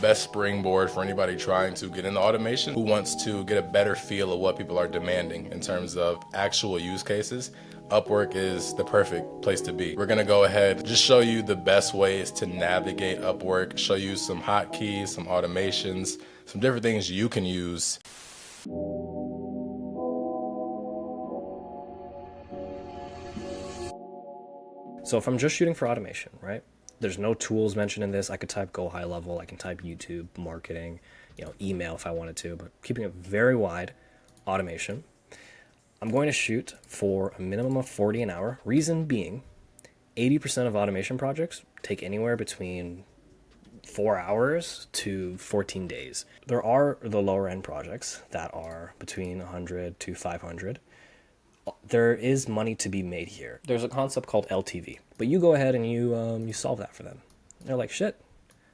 Best springboard for anybody trying to get into automation who wants to get a better feel of what people are demanding in terms of actual use cases. Upwork is the perfect place to be. We're gonna go ahead, just show you the best ways to navigate Upwork, show you some hotkeys, some automations, some different things you can use. So if I'm just shooting for automation, right? There's no tools mentioned in this. I could type go high level. I can type YouTube, marketing, email if I wanted to, but keeping it very wide, automation. I'm going to shoot for a minimum of 40 an hour. Reason being, 80% of automation projects take anywhere between 4 hours to 14 days. There are the lower end projects that are between 100 to 500. There is money to be made here. There's a concept called LTV, but you go ahead and you solve that for them. They're like, shit,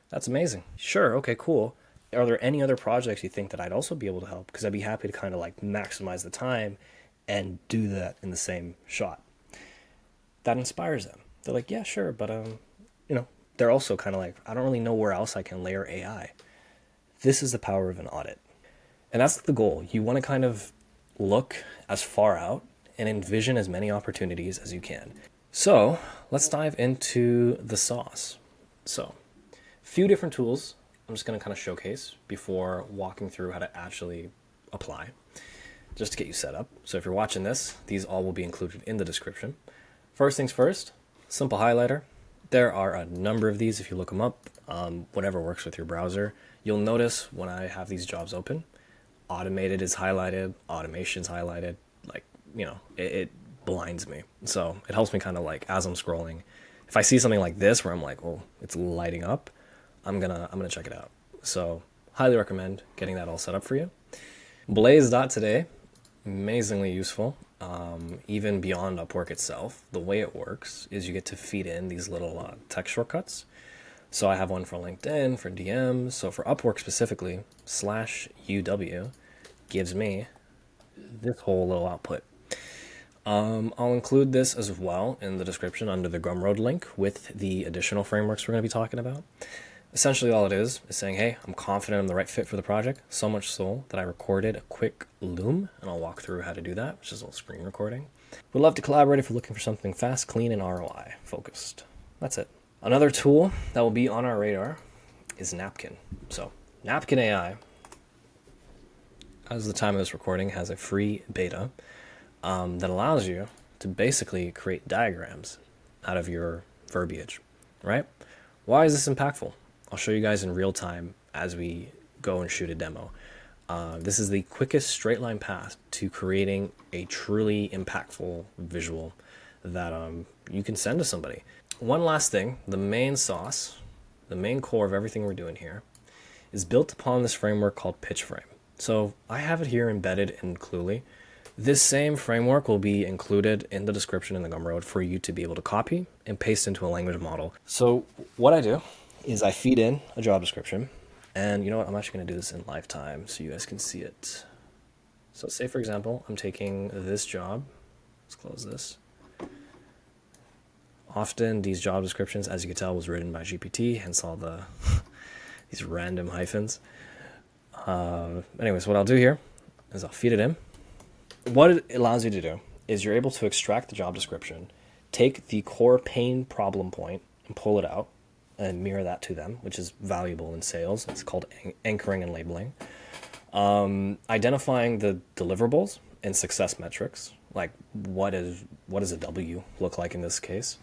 that's amazing. Sure, okay, cool. Are there any other projects you think that I'd also be able to help? Because I'd be happy to kind of like maximize the time and do that in the same shot. That inspires them. They're like, yeah, sure, but they're also kind of like, I don't really know where else I can layer AI. This is the power of an audit. And that's the goal. You want to kind of look as far out and envision as many opportunities as you can. So let's dive into the sauce. So a few different tools I'm just going to kind of showcase before walking through how to actually apply, just to get you set up. So if you're watching this, these all will be included in the description. First things first, simple highlighter. There are a number of these if you look them up, whatever works with your browser. You'll notice when I have these jobs open, automated is highlighted, automation's highlighted, it blinds me. So it helps me kind of like, as I'm scrolling, if I see something like this where I'm like, oh, it's lighting up, I'm gonna check it out. So highly recommend getting that all set up for you. Blaze.today, amazingly useful. Even beyond Upwork itself, the way it works is you get to feed in these little text shortcuts. So I have one for LinkedIn, for DMs. So for Upwork specifically, /UW gives me this whole little output. I'll include this as well in the description under the Gumroad link with the additional frameworks we're going to be talking about. Essentially all it is saying, hey, I'm confident I'm the right fit for the project, so much so that I recorded a quick Loom, and I'll walk through how to do that, which is a little screen recording. Would love to collaborate if you're looking for something fast, clean, and ROI focused. That's it. Another tool that will be on our radar is Napkin. So Napkin.ai, as the time of this recording, has a free beta that allows you to basically create diagrams out of your verbiage, right? Why is this impactful? I'll show you guys in real time as we go and shoot a demo. This is the quickest straight line path to creating a truly impactful visual that you can send to somebody. One last thing, the main sauce, the main core of everything we're doing here is built upon this framework called Pitch Frame. So I have it here embedded in Cluely. This same framework will be included in the description in the Gumroad for you to be able to copy and paste into a language model. So what I do is I feed in a job description, and you know what, I'm actually going to do this in live time so you guys can see it. So say for example, I'm taking this job. Let's close this. Often these job descriptions, as you can tell, was written by GPT, hence all the these random hyphens. Anyways, what I'll do here is I'll feed it in. What it allows you to do is you're able to extract the job description, take the core pain problem point and pull it out and mirror that to them, which is valuable in sales. It's called anchoring and labeling. Identifying the deliverables and success metrics, like what does a W look like in this case?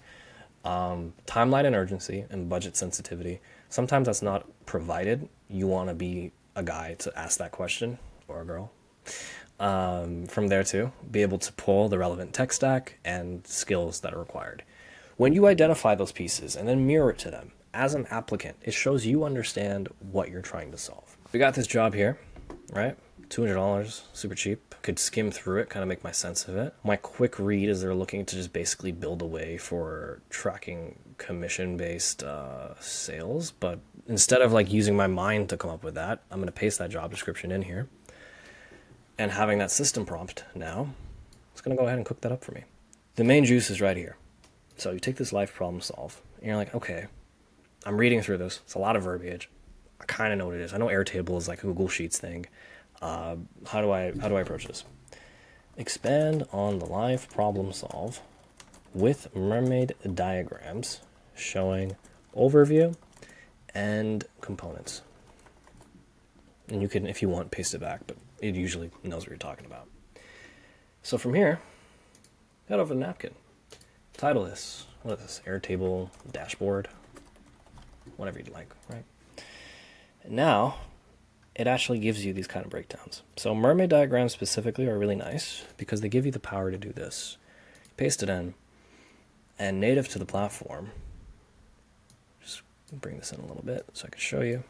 Timeline and urgency and budget sensitivity. Sometimes that's not provided. You want to be a guy to ask that question, or a girl. From there too, be able to pull the relevant tech stack and skills that are required. When you identify those pieces and then mirror it to them, as an applicant, it shows you understand what you're trying to solve. We got this job here, right? $200, super cheap. Could skim through it, kind of make my sense of it. My quick read is they're looking to just basically build a way for tracking commission-based sales. But instead of like using my mind to come up with that, I'm going to paste that job description in here. And having that system prompt now, it's going to go ahead and cook that up for me. The main juice is right here. So you take this life problem solve, and you're like, okay, I'm reading through this. It's a lot of verbiage. I kind of know what it is. I know Airtable is like a Google Sheets thing. How do I approach this? Expand on the live problem solve with mermaid diagrams showing overview and components. And you can, if you want, paste it back, but it usually knows what you're talking about. So from here, head over to the napkin. Title this, what is this? Airtable dashboard, whatever you'd like, right? And now, it actually gives you these kind of breakdowns. So mermaid diagrams specifically are really nice because they give you the power to do this. Paste it in, and native to the platform, just bring this in a little bit so I can show you,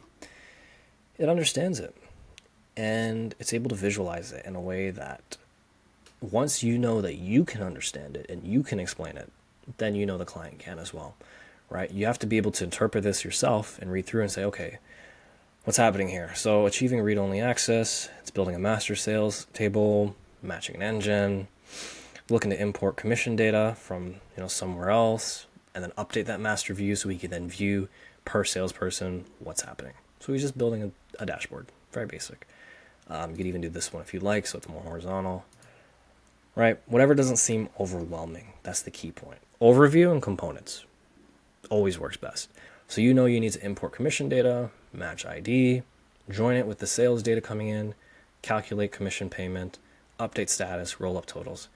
it understands it. And it's able to visualize it in a way that once you know that you can understand it and you can explain it, then you know the client can as well, right? You have to be able to interpret this yourself and read through and say, okay, what's happening here? So achieving read-only access, it's building a master sales table, matching an engine, looking to import commission data from somewhere else, and then update that master view so we can then view per salesperson what's happening. So he's just building a dashboard, very basic. You could even do this one if you'd like, so it's more horizontal, right? Whatever doesn't seem overwhelming, that's the key point. Overview and components always works best. So you need to import commission data, match ID, join it with the sales data coming in, calculate commission payment, update status, roll up totals.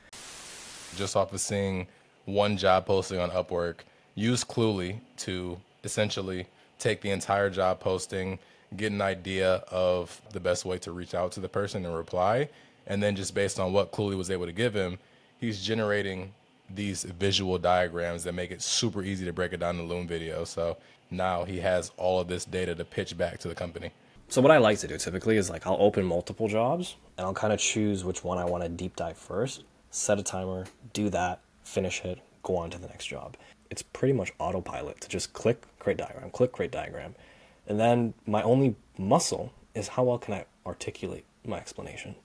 Just off of seeing one job posting on Upwork, use Cluely to essentially take the entire job posting, get an idea of the best way to reach out to the person and reply, and then just based on what Cluely was able to give him, he's generating these visual diagrams that make it super easy to break it down in the Loom video. So now he has all of this data to pitch back to the company. So what I like to do typically is I'll open multiple jobs and I'll kind of choose which one I want to deep dive first, set a timer, do that, finish it, go on to the next job. It's pretty much autopilot to just click, create diagram, click, create diagram. And then my only muscle is how well can I articulate my explanation.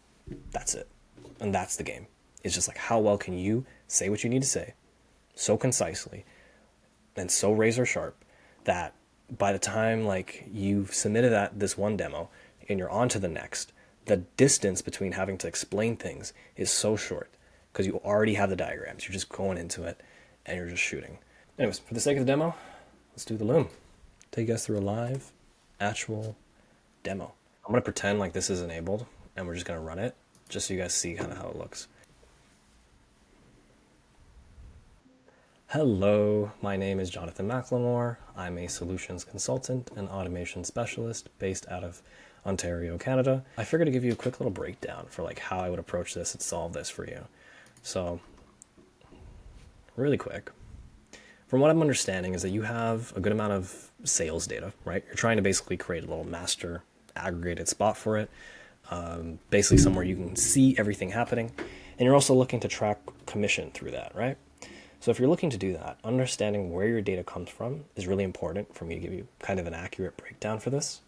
That's it. And that's the game. It's just how well can you say what you need to say so concisely and so razor sharp that by the time you've submitted this one demo and you're on to the next, the distance between having to explain things is so short because you already have the diagrams. You're just going into it and you're just shooting. Anyways, for the sake of the demo, let's do the Loom. Take you guys through a live, actual demo. I'm going to pretend like this is enabled and we're just going to run it just so you guys see kind of how it looks. Hello, my name is Jonathan McLemore. I'm a solutions consultant and automation specialist based out of Ontario, Canada. I figured to give you a quick little breakdown for how I would approach this and solve this for you. So, really quick. From what I'm understanding is that you have a good amount of sales data, right? You're trying to basically create a little master aggregated spot for it, basically somewhere you can see everything happening. And you're also looking to track commission through that, right? So if you're looking to do that, understanding where your data comes from is really important for me to give you kind of an accurate breakdown for this.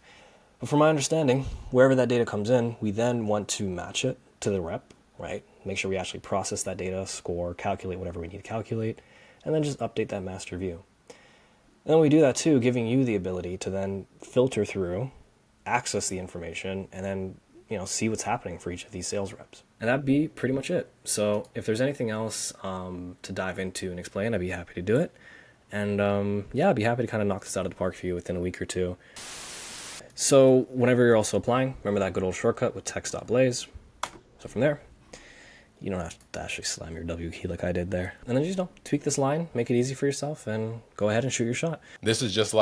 But from my understanding, wherever that data comes in, we then want to match it to the rep, right? Make sure we actually process that data, score, calculate whatever we need to calculate, and then just update that master view. And then we do that too, giving you the ability to then filter through, access the information, and then see what's happening for each of these sales reps. And that'd be pretty much it. So if there's anything else to dive into and explain, I'd be happy to do it. And I'd be happy to kind of knock this out of the park for you within a week or two. So whenever you're also applying, remember that good old shortcut with text.blaze. So from there, you don't have to actually slam your W key like I did there. And then just tweak this line, make it easy for yourself, and go ahead and shoot your shot. This is just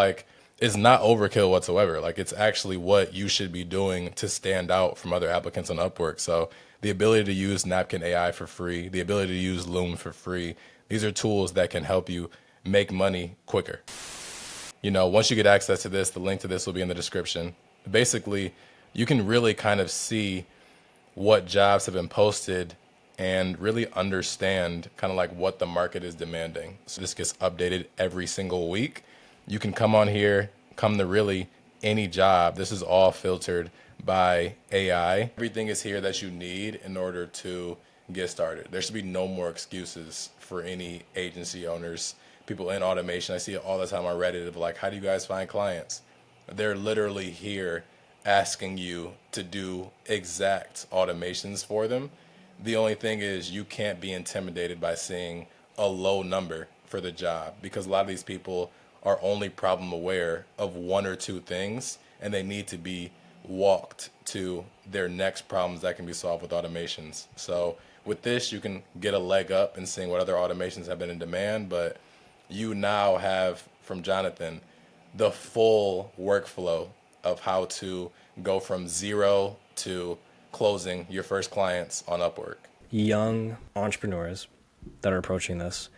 it's not overkill whatsoever. It's actually what you should be doing to stand out from other applicants on Upwork. So the ability to use Napkin.ai for free, the ability to use Loom for free, these are tools that can help you make money quicker. Once you get access to this, the link to this will be in the description. Basically, you can really kind of see what jobs have been posted and really understand kind of what the market is demanding. So this gets updated every single week. You can come on here, come to really any job. This is all filtered by AI. Everything is here that you need in order to get started. There should be no more excuses for any agency owners, people in automation. I see it all the time on Reddit of how do you guys find clients? They're literally here asking you to do exact automations for them. The only thing is you can't be intimidated by seeing a low number for the job, because a lot of these people are only problem aware of one or two things, and they need to be walked to their next problems that can be solved with automations. So with this, you can get a leg up in seeing what other automations have been in demand, but you now have from Jonathan the full workflow of how to go from zero to closing your first clients on Upwork. Young entrepreneurs that are approaching this,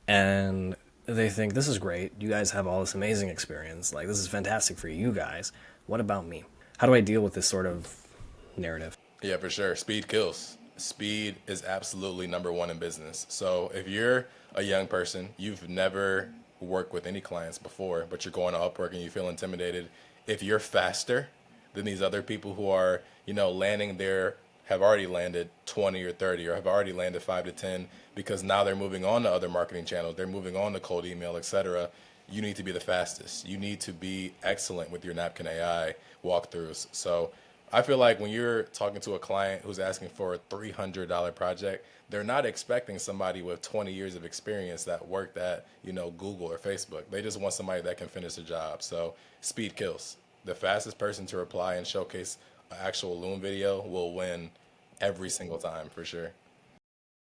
and they think this is great. You guys have all this amazing experience. Like, this is fantastic for you guys. What about me? How do I deal with this sort of narrative? Yeah, for sure. Speed kills. Speed is absolutely number one in business. So if you're a young person, you've never worked with any clients before, but you're going to Upwork and you feel intimidated, if you're faster than these other people who are, landing their have already landed 20 or 30 or have already landed 5 to 10 because now they're moving on to other marketing channels, they're moving on to cold email, etc. You need to be the fastest. You need to be excellent with your Napkin AI walkthroughs. So I feel like when you're talking to a client who's asking for a $300 project, they're not expecting somebody with 20 years of experience that worked at, Google or Facebook. They just want somebody that can finish the job. So speed kills. The fastest person to reply and showcase an actual Loom video will win every single time, for sure.